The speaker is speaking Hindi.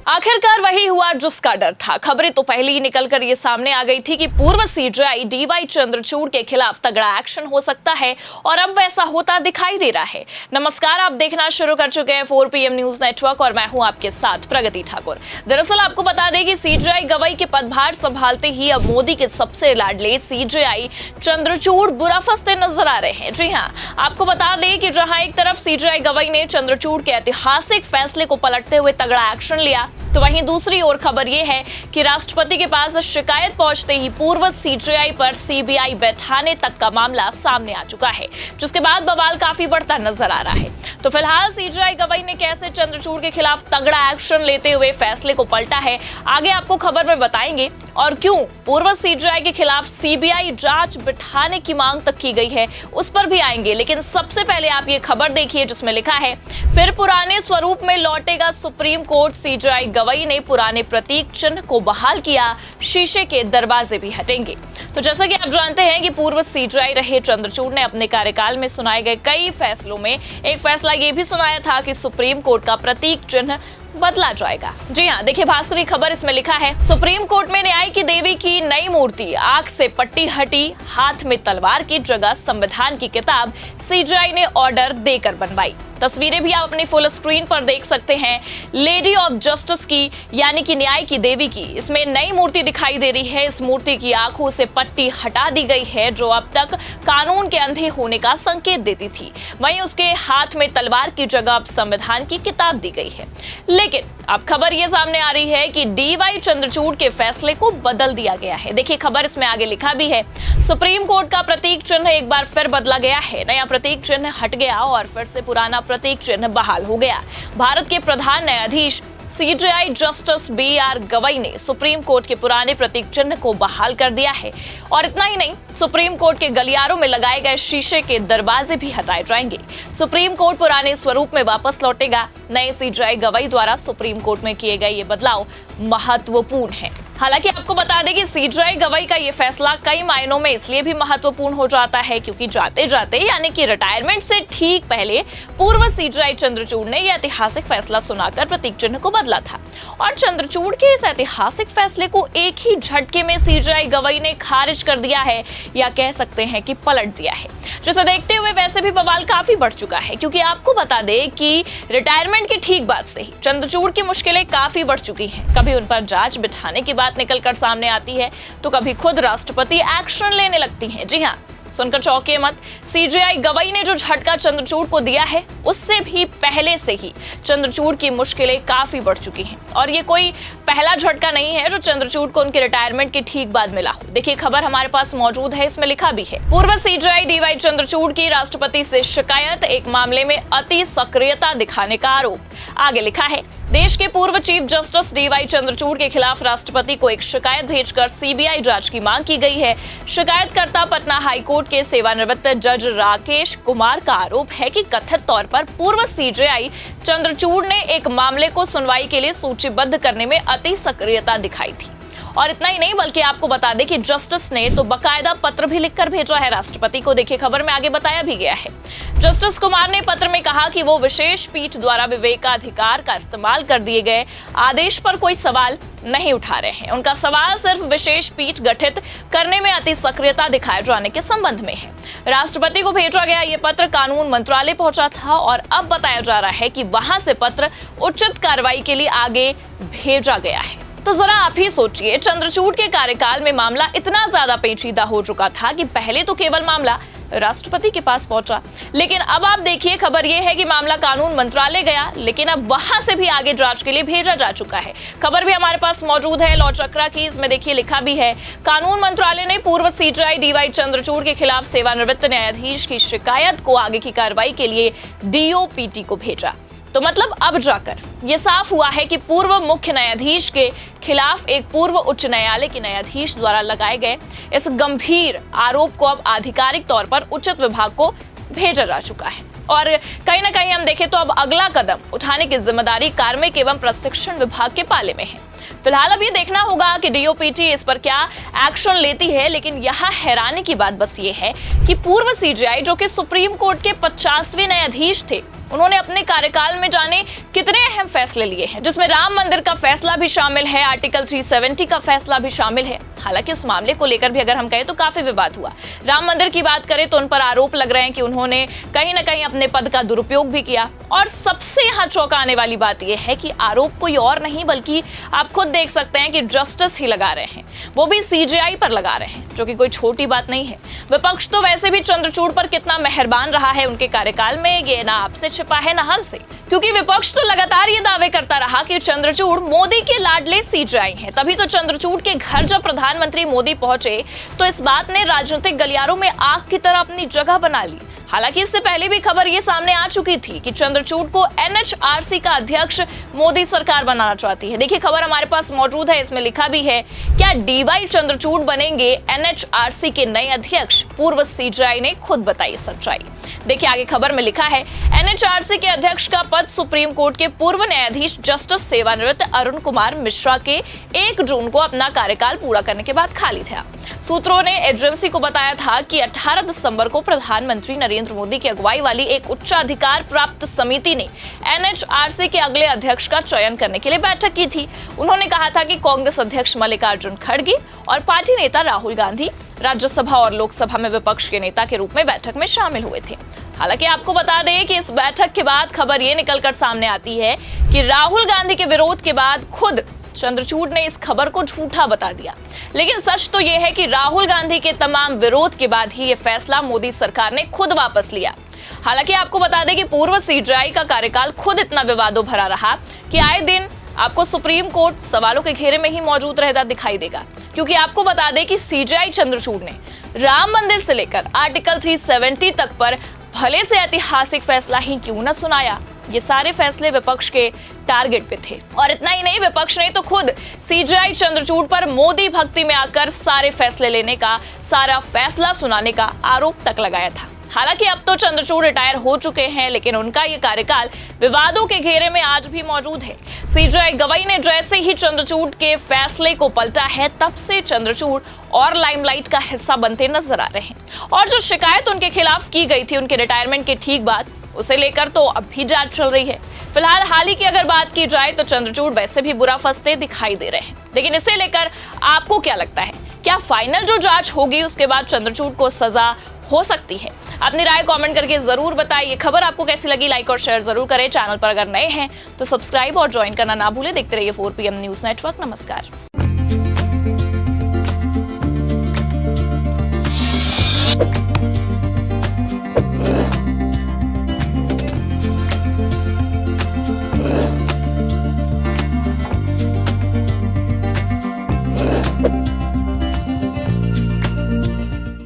आखिरकार वही हुआ जिसका डर था। खबरें तो पहले ही निकलकर ये सामने आ गई थी कि पूर्व सीजेआई डीवाई चंद्रचूड़ के खिलाफ तगड़ा एक्शन हो सकता है और अब वैसा होता दिखाई दे रहा है। नमस्कार, आप देखना शुरू कर चुके हैं 4 PM न्यूज नेटवर्क और मैं हूं आपके साथ प्रगति ठाकुर। दरअसल आपको बता दें कि सीजेआई गवई के पदभार संभालते ही अब मोदी के सबसे लाडले सीजेआई चंद्रचूड़ बुरा फंसते नजर आ रहे हैं। जी हां, आपको बता दें कि जहां एक तरफ सीजेआई गवई ने चंद्रचूड़ के ऐतिहासिक फैसले को पलटते हुए तगड़ा एक्शन लिया, तो वहीं दूसरी ओर खबर यह है कि राष्ट्रपति के पास शिकायत पहुंचते ही पूर्व सीजेआई पर सीबीआई बैठाने तक का मामला सामने आ चुका है, जिसके बाद बवाल काफी बढ़ता नजर आ रहा है। तो फिलहाल सीजेआई गवई ने कैसे चंद्रचूड़ के खिलाफ तगड़ा एक्शन लेते हुए फैसले को पलटा है, आगे आपको खबर में बताएंगे, और क्यों पूर्व सीजेआई के खिलाफ सीबीआई जांच बिठाने की मांग तक की गई है उस पर भी आएंगे। लेकिन सबसे पहले आप ये खबर देखिए जिसमें लिखा है, फिर पुराने स्वरूप में लौटेगा सुप्रीम कोर्ट। सीजेआई गवई ने पुराने प्रतीक चिन्ह को बहाल किया, शीशे के दरवाजे भी हटेंगे। तो जैसा कि आप जानते हैं कि पूर्व सीजेआई रहे चंद्रचूड़ ने अपने कार्यकाल में सुनाए गए कई फैसलों में एक फैसला यह भी सुनाया था कि सुप्रीम कोर्ट का प्रतीक चिन्ह बदला जाएगा। जी हां, देखिए भास्करी खबर, इसमें लिखा है, सुप्रीम कोर्ट में न्याय की देवी की नई मूर्ति, आंख से पट्टी हटी, हाथ में तलवार की जगह संविधान की किताब सीजेआई ने ऑर्डर देकर बनवाई। तस्वीरें भी आप अपनी फुल स्क्रीन पर देख सकते हैं, लेडी ऑफ जस्टिस की यानी कि न्याय की देवी की इसमें नई मूर्ति दिखाई दे रही है। इस मूर्ति की आंखों से पट्टी हटा दी गई है जो अब तक कानून के अंधे होने का संकेत देती थी। वहीं उसके हाथ में तलवार की जगह अब संविधान की किताब दी गई है। लेकिन अब खबर ये सामने आ रही है कि डीवाई चंद्रचूड़ के फैसले को बदल दिया गया है। देखिए खबर, इसमें आगे लिखा भी है, सुप्रीम कोर्ट का प्रतीक चिन्ह एक बार फिर बदला गया है। नया प्रतीक चिन्ह हट गया और फिर से पुराना प्रतीक चिन्ह बहाल हो गया। भारत के प्रधान न्यायाधीश सीजेआई जस्टिस BR गवई ने सुप्रीम कोर्ट के पुराने प्रतीक चिन्ह को बहाल कर दिया है और इतना ही नहीं, सुप्रीम कोर्ट के गलियारों में लगाए गए शीशे के दरवाजे भी हटाए जाएंगे। सुप्रीम कोर्ट पुराने स्वरूप में वापस लौटेगा। नए सीजेआई गवई द्वारा सुप्रीम कोर्ट में किए गए ये बदलाव महत्वपूर्ण है। हालांकि आपको बता दें कि सीजेआई गवई का ये फैसला कई मायनों में इसलिए भी महत्वपूर्ण हो जाता है क्योंकि जाते जाते यानी कि रिटायरमेंट से ठीक पहले पूर्व सीजेआई चंद्रचूड़ ने यह ऐतिहासिक फैसला सुनाकर प्रतीक चिन्ह को बदला था और चंद्रचूड़ के इस ऐतिहासिक फैसले को एक ही झटके में सीजेआई गवई ने खारिज कर दिया है या कह सकते हैं कि पलट दिया है, जिसे देखते हुए वैसे भी बवाल काफी बढ़ चुका है। क्योंकि आपको बता दें कि रिटायरमेंट के ठीक बाद से ही चंद्रचूड़ की मुश्किलें काफी बढ़ चुकी हैं। कभी उन पर जांच बिठाने की बात निकलकर सामने आती है तो कभी खुद राष्ट्रपति एक्शन लेने लगती हैं। जी हां, सुनकर चौंकिए मत, सीजेआई गवई ने जो झटका चंद्रचूड़ को दिया है उससे भी पहले से ही चंद्रचूड़ की मुश्किलें काफी बढ़ चुकी हैं और ये कोई पहला झटका नहीं है जो चंद्रचूड़ को उनके रिटायरमेंट के ठीक बाद मिला हो। देखिए खबर हमारे पास मौजूद है, इसमें लिखा भी है, पूर्व सीजेआई डीवाई चंद्रचूड़ की राष्ट्रपति से शिकायत, एक मामले में अति सक्रियता दिखाने का आरोप। आगे लिखा है, देश के पूर्व चीफ जस्टिस डीवाई चंद्रचूड़ के खिलाफ राष्ट्रपति को एक शिकायत भेजकर सीबीआई जांच की मांग की गई है। शिकायतकर्ता पटना हाईकोर्ट के सेवानिवृत्त जज राकेश कुमार का आरोप है कि कथित तौर पर पूर्व सीजेआई चंद्रचूड़ ने एक मामले को सुनवाई के लिए सूचीबद्ध करने में अति सक्रियता दिखाई थी। और इतना ही नहीं बल्कि आपको बता दें कि जस्टिस ने तो बकायदा पत्र भी लिखकर भेजा है राष्ट्रपति को। देखिए खबर में आगे बताया भी गया है, जस्टिस कुमार ने पत्र में कहा कि वो विशेष पीठ द्वारा विवेकाधिकार का इस्तेमाल कर दिए गए आदेश पर कोई सवाल नहीं उठा रहे हैं। उनका सवाल सिर्फ विशेष पीठ गठित करने में अति सक्रियता दिखाए जाने के संबंध में है। राष्ट्रपति को भेजा गया ये पत्र कानून मंत्रालय पहुंचा था और अब बताया जा रहा है कि वहां से पत्र उचित कार्रवाई के लिए आगे भेजा गया है। तो जरा आप ही सोचिए, चंद्रचूड़ के कार्यकाल में मामला इतना ज्यादा पेचीदा हो चुका था कि पहले तो केवल मामला राष्ट्रपति के पास पहुंचा, लेकिन अब आप देखिए खबर यह है कि मामला कानून मंत्रालय गया, लेकिन अब वहां से भी आगे जांच के लिए भेजा जा चुका है। खबर भी हमारे पास मौजूद है लॉ चक्रा की, इसमें देखिए लिखा भी है, कानून मंत्रालय ने पूर्व सीजेआई डीवाई चंद्रचूड़ के खिलाफ सेवानिवृत्त न्यायाधीश की शिकायत को आगे की कार्रवाई के लिए DOPT को भेजा। तो मतलब अब जाकर ये साफ हुआ है कि पूर्व मुख्य न्यायाधीश के खिलाफ एक पूर्व उच्च न्यायालय के न्यायाधीश द्वारा लगाए गए इस गंभीर आरोप को अब आधिकारिक तौर पर उचित विभाग को भेजा जा चुका है। और कहीं ना कहीं हम देखें तो अब अगला कदम उठाने की जिम्मेदारी कार्मिक एवं प्रशिक्षण विभाग के पाले में है। फिलहाल अब ये देखना होगा कि DOPT इस पर क्या एक्शन लेती है। लेकिन यहाँ हैरानी की बात बस ये है कि पूर्व सीजेआई जो कि सुप्रीम कोर्ट के 50वें न्यायाधीश थे, उन्होंने अपने कार्यकाल में जाने कितने अहम फैसले लिए हैं, जिसमें राम मंदिर का फैसला भी शामिल है, आर्टिकल 370 का फैसला भी शामिल है। हालांकि उस मामले को लेकर भी अगर हम कहें तो काफी विवाद हुआ। राम मंदिर की बात करें तो उन पर आरोप लग रहे हैं कि उन्होंने कहीं ना कहीं अपने पद का दुरुपयोग भी किया। और सबसे यहाँ चौंकाने वाली बात यह है कि आरोप कोई और नहीं बल्कि आप खुद देख सकते हैं कि जस्टिस ही लगा रहे हैं, वो भी सीजेआई पर लगा रहे हैं, जो कि कोई छोटी बात नहीं है। विपक्ष तो वैसे भी चंद्रचूड़ पर कितना मेहरबान रहा है उनके कार्यकाल में, ये ना आपसे छिपा है ना हमसे, क्योंकि विपक्ष तो लगातार ये दावे करता रहा कि चंद्रचूड़ मोदी के लाडले सीजेआई हैं। तभी तो चंद्रचूड़ के घर जब प्रधानमंत्री मोदी पहुंचे तो इस बात ने राजनीतिक गलियारों में आग की तरह अपनी जगह बना ली। हालांकि इससे पहले भी खबर ये सामने आ चुकी थी कि चंद्रचूड़ को एनएचआरसी का अध्यक्ष मोदी सरकार बनाना चाहती है। देखिए खबर हमारे पास मौजूद है, इसमें लिखा भी है, क्या डीवाई चंद्रचूड़ बनेंगे एनएचआरसी के नए अध्यक्ष? पूर्व सीजेआई ने खुद बताई सच्चाई। देखिए आगे खबर में लिखा है, एनएचआरसी के अध्यक्ष का पद सुप्रीम कोर्ट के पूर्व न्यायाधीश जस्टिस सेवानिवृत्त अरुण कुमार मिश्रा के 1 जून को अपना कार्यकाल पूरा करने के बाद खाली था। सूत्रों ने एजेंसी को बताया था कि 18 दिसंबर को प्रधानमंत्री नरेंद्र मोदी की अगुवाई वाली एक उच्चाधिकार प्राप्त समिति ने एनएचआरसी के अगले अध्यक्ष का चयन करने के लिए बैठक की थी। उन्होंने कहा था कि कांग्रेस अध्यक्ष मल्लिकार्जुन खड़गे और पार्टी नेता राहुल गांधी राज्यसभा और लोकसभा में विपक्ष के नेता के रूप में बैठक में शामिल हुए थे। हालांकि आपको बता दें कि इस बैठक के बाद खबर ये निकलकर सामने आती है कि राहुल गांधी के विरोध के बाद खुद चंद्रचूड़ ने इस खबर को झूठा बता दिया। लेकिन सच तो यह है कि राहुल गांधी के तमाम विरोध के बाद ही यह फैसला मोदी सरकार ने खुद वापस लिया। हालांकि आपको बता दें कि पूर्व सीजेआई का कार्यकाल खुद इतना विवादों भरा रहा कि आए दिन आपको सुप्रीम कोर्ट सवालों के घेरे में ही मौजूद रहता दिखाई देगा, क्योंकि आपको बता दें कि सीजेआई चंद्रचूड़ ने राम मंदिर से लेकर आर्टिकल 370 तक पर भले से ऐतिहासिक फैसला ही क्यों न सुनाया, ये सारे फैसले विपक्ष के टारगेट पे थे। और इतना ही नहीं, विपक्ष ने तो खुद सीजेआई चंद्रचूड़ पर मोदी भक्ति में आकर सारे फैसले लेने का, सारा फैसला सुनाने का आरोप तक लगाया था। हालांकि अब तो चंद्रचूड़ रिटायर हो चुके हैं, लेकिन उनका ये कार्यकाल विवादों के घेरे में आज भी मौजूद है। सीजेआई गवाही ने जैसे ही चंद्रचूड़ के फैसले को पलटा है, तब से चंद्रचूड़ और लाइमलाइट का हिस्सा बनते नजर आ रहे हैं। और जो शिकायत उनके खिलाफ की गई थी उनके रिटायरमेंट के ठीक बाद, उसे लेकर तो अब भी जांच चल रही है। फिलहाल हाल ही की अगर बात की जाए तो चंद्रचूड़ वैसे भी बुरा फंसते दिखाई दे रहे हैं, लेकिन इसे लेकर आपको क्या लगता है? क्या फाइनल जो जांच होगी उसके बाद चंद्रचूड़ को सजा हो सकती है? अपनी राय कमेंट करके जरूर बताइए। खबर आपको कैसी लगी लाइक और शेयर जरूर करें। चैनल पर अगर नए हैं तो सब्सक्राइब और ज्वाइन करना ना भूलें। देखते रहिए 4PM न्यूज नेटवर्क। नमस्कार।